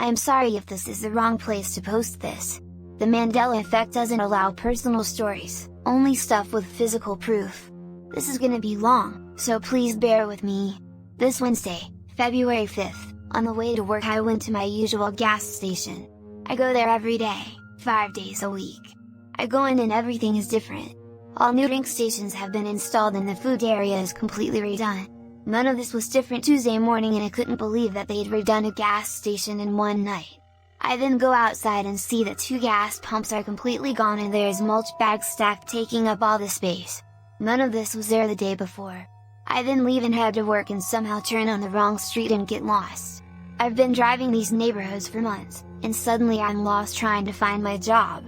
I am sorry if this is the wrong place to post this. The Mandela effect doesn't allow personal stories, only stuff with physical proof. This is gonna be long, so please bear with me. This Wednesday, February 5th, on the way to work I went to my usual gas station. I go there every day, 5 days a week. I go in and everything is different. All new drink stations have been installed and the food area is completely redone. None of this was different Tuesday morning and I couldn't believe that they'd redone a gas station in one night. I then go outside and see that 2 gas pumps are completely gone and there is mulch bags stacked taking up all the space. None of this was there the day before. I then leave and head to work and somehow turn on the wrong street and get lost. I've been driving these neighborhoods for months, and suddenly I'm lost trying to find my job.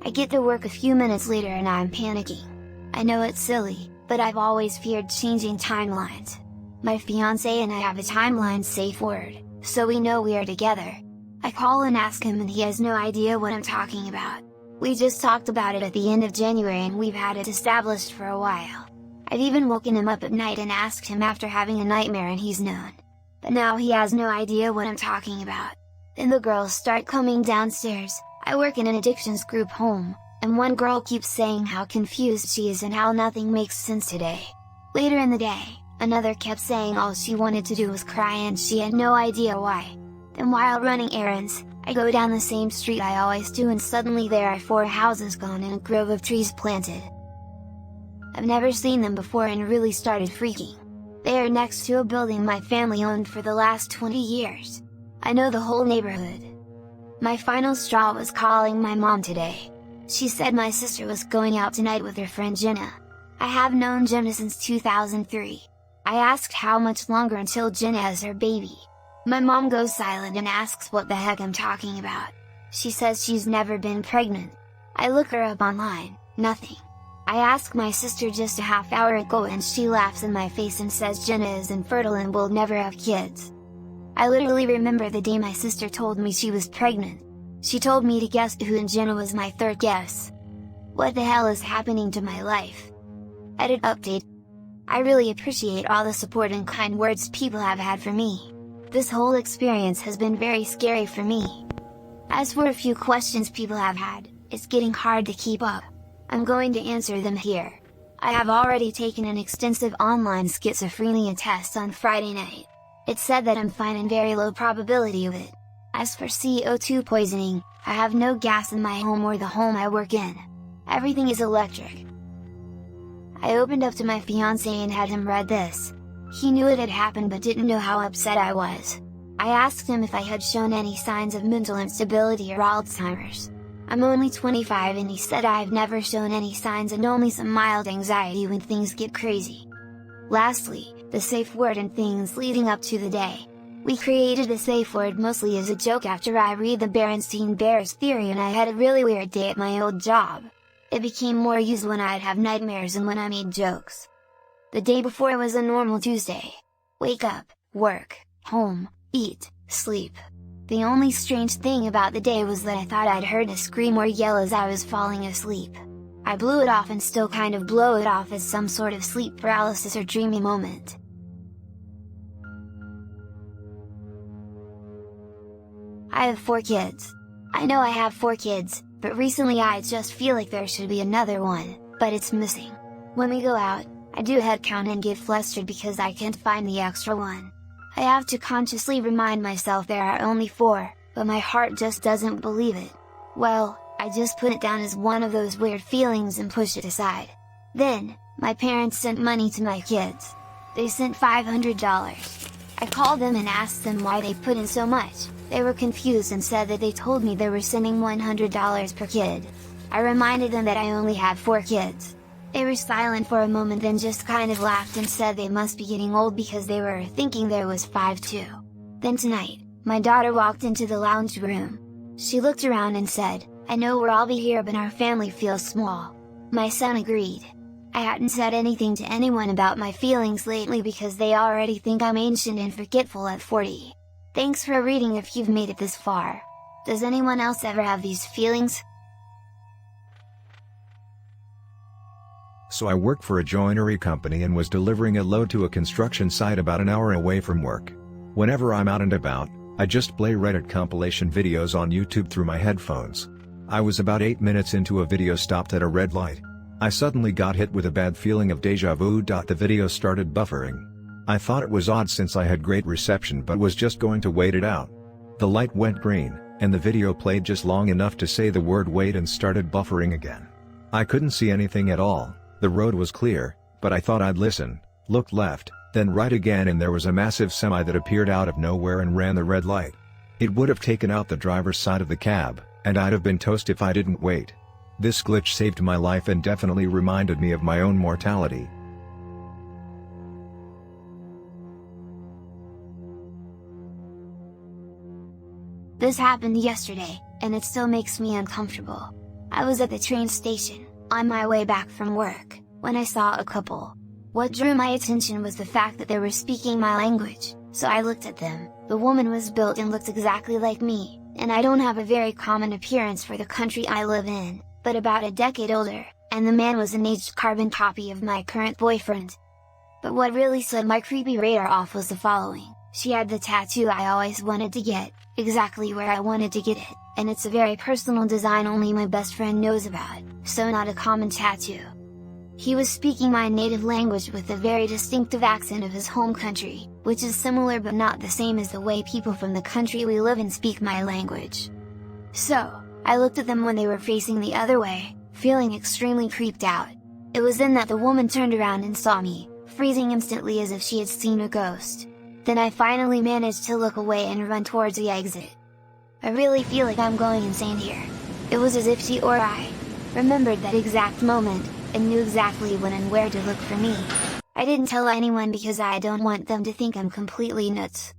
I get to work a few minutes later and I'm panicking. I know it's silly, but I've always feared changing timelines. My fiance and I have a timeline safe word, so we know we are together. I call and ask him and he has no idea what I'm talking about. We just talked about it at the end of January and we've had it established for a while. I've even woken him up at night and asked him after having a nightmare and he's known. But now he has no idea what I'm talking about. Then the girls start coming downstairs. I work in an addictions group home, and one girl keeps saying how confused she is and how nothing makes sense today. Later in the day, another kept saying all she wanted to do was cry and she had no idea why. Then while running errands, I go down the same street I always do and suddenly there are 4 houses gone and a grove of trees planted. I've never seen them before and really started freaking. They are next to a building my family owned for the last 20 years. I know the whole neighborhood. My final straw was calling my mom today. She said my sister was going out tonight with her friend Jenna. I have known Jenna since 2003. I asked how much longer until Jenna has her baby. My mom goes silent and asks what the heck I'm talking about. She says she's never been pregnant. I look her up online, nothing. I asked my sister just a half hour ago and she laughs in my face and says Jenna is infertile and will never have kids. I literally remember the day my sister told me she was pregnant. She told me to guess who and Jenna was my 3rd guess. What the hell is happening to my life? Edit update. I really appreciate all the support and kind words people have had for me. This whole experience has been very scary for me. As for a few questions people have had, it's getting hard to keep up. I'm going to answer them here. I have already taken an extensive online schizophrenia test on Friday night. It said that I'm fine and very low probability of it. As for CO2 poisoning, I have no gas in my home or the home I work in. Everything is electric. I opened up to my fiance and had him read this. He knew it had happened but didn't know how upset I was. I asked him if I had shown any signs of mental instability or Alzheimer's. I'm only 25 and he said I've never shown any signs and only some mild anxiety when things get crazy. Lastly, the safe word and things leading up to the day. We created a safe word mostly as a joke after I read the Berenstein Bears theory and I had a really weird day at my old job. It became more used when I'd have nightmares and when I made jokes. The day before was a normal Tuesday. Wake up, work, home, eat, sleep. The only strange thing about the day was that I thought I'd heard a scream or yell as I was falling asleep. I blew it off and still kind of blow it off as some sort of sleep paralysis or dreamy moment. I have 4 kids. I know I have 4 kids, but recently I just feel like there should be another one, but it's missing. When we go out, I do head count and get flustered because I can't find the extra one. I have to consciously remind myself there are only 4, but my heart just doesn't believe it. Well, I just put it down as one of those weird feelings and push it aside. Then, my parents sent money to my kids. They sent $500. I called them and asked them why they put in so much. They were confused and said that they told me they were sending $100 per kid. I reminded them that I only had 4 kids. They were silent for a moment then just kind of laughed and said they must be getting old because they were thinking there was 5 too. Then tonight, my daughter walked into the lounge room. She looked around and said, "I know we'll all be here but our family feels small." My son agreed. I hadn't said anything to anyone about my feelings lately because they already think I'm ancient and forgetful at 40. Thanks for reading if you've made it this far. Does anyone else ever have these feelings? So I work for a joinery company and was delivering a load to a construction site about an hour away from work. Whenever I'm out and about, I just play Reddit compilation videos on YouTube through my headphones. I was about 8 minutes into a video stopped at a red light. I suddenly got hit with a bad feeling of deja vu. The video started buffering. I thought it was odd since I had great reception but was just going to wait it out. The light went green, and the video played just long enough to say the word wait and started buffering again. I couldn't see anything at all. The road was clear, but I thought I'd listen, looked left, then right again, and there was a massive semi that appeared out of nowhere and ran the red light. It would have taken out the driver's side of the cab, and I'd have been toast if I didn't wait. This glitch saved my life and definitely reminded me of my own mortality. This happened yesterday, and it still makes me uncomfortable. I was at the train station, on my way back from work, when I saw a couple. What drew my attention was the fact that they were speaking my language, so I looked at them. The woman was built and looked exactly like me, and I don't have a very common appearance for the country I live in, but about a decade older, and the man was an aged carbon copy of my current boyfriend. But what really set my creepy radar off was the following: she had the tattoo I always wanted to get, exactly where I wanted to get it, and it's a very personal design only my best friend knows about, so not a common tattoo. He was speaking my native language with a very distinctive accent of his home country, which is similar but not the same as the way people from the country we live in speak my language. So, I looked at them when they were facing the other way, feeling extremely creeped out. It was then that the woman turned around and saw me, freezing instantly as if she had seen a ghost. Then I finally managed to look away and run towards the exit. I really feel like I'm going insane here. It was as if she or I remembered that exact moment, and knew exactly when and where to look for me. I didn't tell anyone because I don't want them to think I'm completely nuts.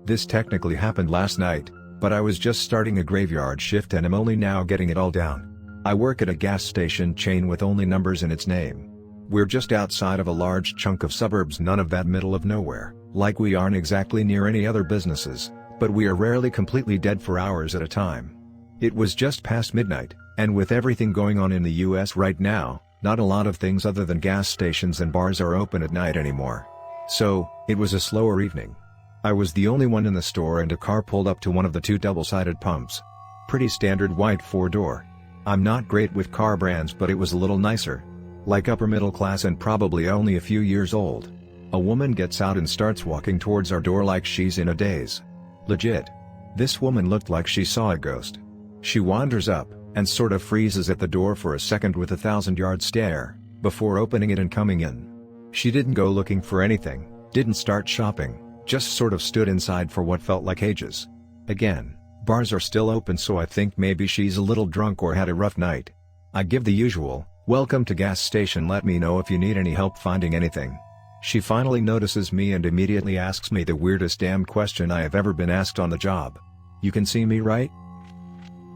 This technically happened last night, but I was just starting a graveyard shift and am only now getting it all down. I work at a gas station chain with only numbers in its name. We're just outside of a large chunk of suburbs, none of that middle of nowhere, like we aren't exactly near any other businesses, but we are rarely completely dead for hours at a time. It was just past midnight, and with everything going on in the US right now, not a lot of things other than gas stations and bars are open at night anymore. So, it was a slower evening. I was the only one in the store and a car pulled up to one of the two double-sided pumps. Pretty standard white 4-door. I'm not great with car brands, but it was a little nicer. Like upper middle class and probably only a few years old. A woman gets out and starts walking towards our door like she's in a daze. Legit. This woman looked like she saw a ghost. She wanders up, and sort of freezes at the door for a second with a 1,000-yard stare, before opening it and coming in. She didn't go looking for anything, didn't start shopping, just sort of stood inside for what felt like ages. Again, bars are still open, so I think maybe she's a little drunk or had a rough night. I give the usual, "Welcome to gas station, let me know if you need any help finding anything." She finally notices me and immediately asks me the weirdest damn question I have ever been asked on the job. "You can see me, right?"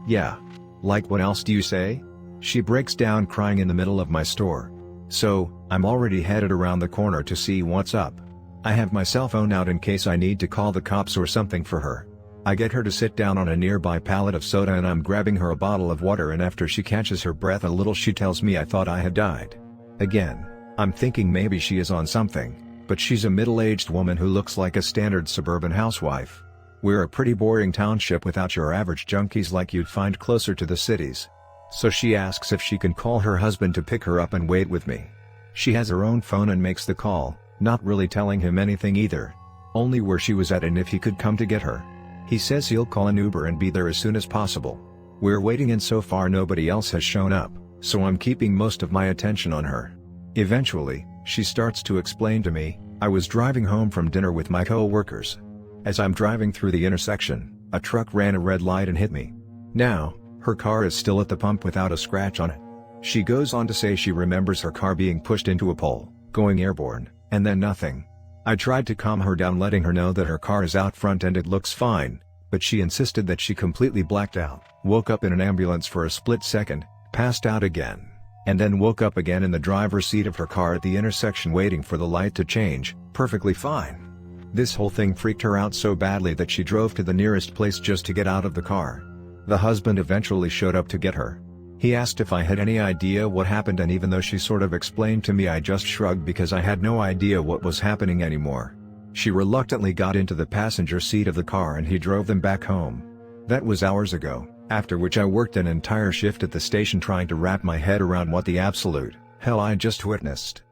"Yeah. Like what else do you say?" She breaks down crying in the middle of my store. So, I'm already headed around the corner to see what's up. I have my cell phone out in case I need to call the cops or something for her. I get her to sit down on a nearby pallet of soda and I'm grabbing her a bottle of water, and after she catches her breath a little she tells me I thought I had died. Again, I'm thinking maybe she is on something, but she's a middle-aged woman who looks like a standard suburban housewife. We're a pretty boring township without your average junkies like you'd find closer to the cities. So she asks if she can call her husband to pick her up and wait with me. She has her own phone and makes the call, not really telling him anything either. Only where she was at and if he could come to get her. He says he'll call an Uber and be there as soon as possible. We're waiting and so far nobody else has shown up, so I'm keeping most of my attention on her. Eventually, she starts to explain to me, "I was driving home from dinner with my co-workers. As I'm driving through the intersection, a truck ran a red light and hit me. Now, her car is still at the pump without a scratch on it." She goes on to say she remembers her car being pushed into a pole, going airborne, and then nothing. I tried to calm her down, letting her know that her car is out front and it looks fine, but she insisted that she completely blacked out, woke up in an ambulance for a split second, passed out again, and then woke up again in the driver's seat of her car at the intersection waiting for the light to change, perfectly fine. This whole thing freaked her out so badly that she drove to the nearest place just to get out of the car. The husband eventually showed up to get her. He asked if I had any idea what happened, and even though she sort of explained to me, I just shrugged because I had no idea what was happening anymore. She reluctantly got into the passenger seat of the car and he drove them back home. That was hours ago, after which I worked an entire shift at the station trying to wrap my head around what the absolute hell I just witnessed.